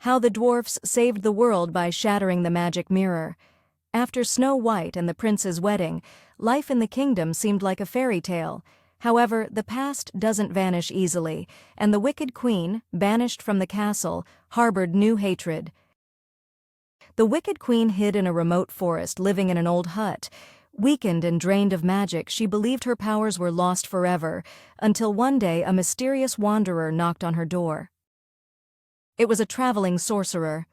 How the dwarfs saved the world by shattering the magic mirror. After Snow White and the prince's wedding, life in the kingdom seemed like a fairy tale. However, the past doesn't vanish easily, and the wicked queen, banished from the castle, harbored new hatred. The wicked queen hid in a remote forest, living in an old hut. Weakened and drained of magic, she believed her powers were lost forever, until one day a mysterious wanderer knocked on her door. It was a traveling sorcerer.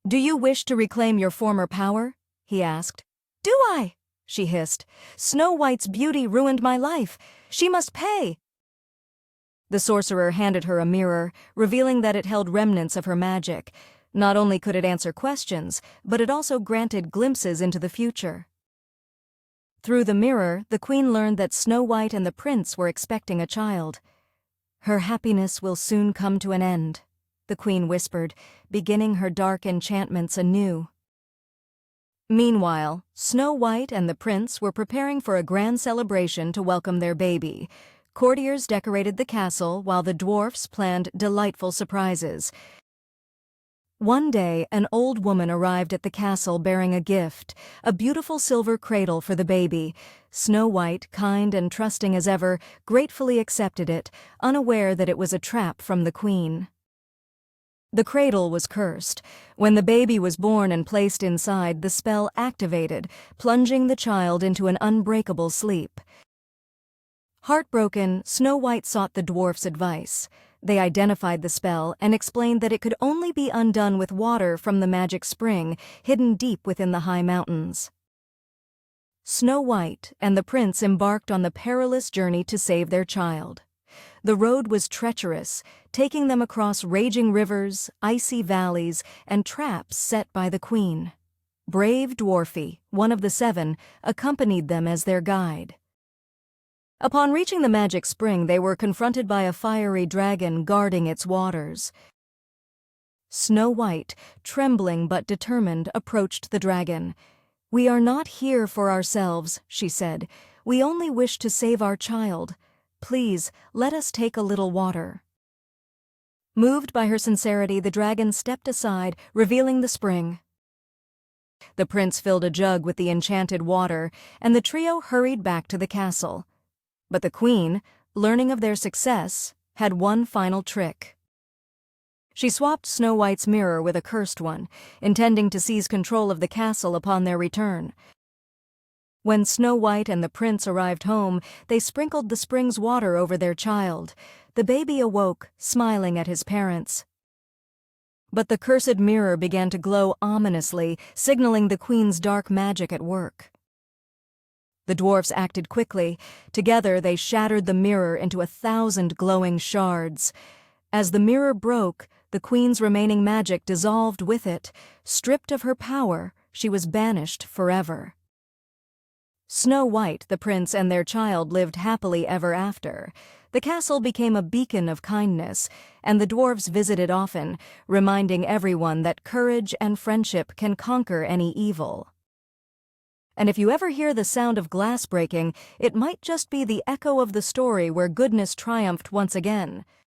"Do you wish to reclaim your former power?" he asked. "Do I?" she hissed. "Snow White's beauty ruined my life. She must pay." The sorcerer handed her a mirror, revealing that it held remnants of her magic. Not only could it answer questions, but it also granted glimpses into the future. Through the mirror, the queen learned that Snow White and the prince were expecting a child. "Her happiness will soon come to an end," the queen whispered, beginning her dark enchantments anew. Meanwhile, Snow White and the prince were preparing for a grand celebration to welcome their baby. Courtiers decorated the castle while the dwarfs planned delightful surprises. One day, an old woman arrived at the castle bearing a gift, a beautiful silver cradle for the baby. Snow White, kind and trusting as ever, gratefully accepted it, unaware that it was a trap from the queen. The cradle was cursed. When the baby was born and placed inside, the spell activated, plunging the child into an unbreakable sleep. Heartbroken, Snow White sought the dwarfs' advice. They identified the spell and explained that it could only be undone with water from the magic spring hidden deep within the high mountains. Snow White and the prince embarked on the perilous journey to save their child. The road was treacherous, taking them across raging rivers, icy valleys, and traps set by the queen. Brave Dwarfy, one of the 7, accompanied them as their guide. Upon reaching the magic spring, they were confronted by a fiery dragon guarding its waters. Snow White, trembling but determined, approached the dragon. "We are not here for ourselves," she said. "We only wish to save our child. Please, let us take a little water." Moved by her sincerity, the dragon stepped aside, revealing the spring. The prince filled a jug with the enchanted water, and the trio hurried back to the castle. But the queen, learning of their success, had one final trick. She swapped Snow White's mirror with a cursed one, intending to seize control of the castle upon their return. When Snow White and the prince arrived home, they sprinkled the spring's water over their child. The baby awoke, smiling at his parents. But the cursed mirror began to glow ominously, signaling the queen's dark magic at work. The dwarfs acted quickly. Together they shattered the mirror into 1,000 glowing shards. As the mirror broke, the queen's remaining magic dissolved with it. Stripped of her power, she was banished forever. Snow White, the prince, and their child lived happily ever after. The castle became a beacon of kindness, and the dwarfs visited often, reminding everyone that courage and friendship can conquer any evil. And if you ever hear the sound of glass breaking, it might just be the echo of the story where goodness triumphed once again.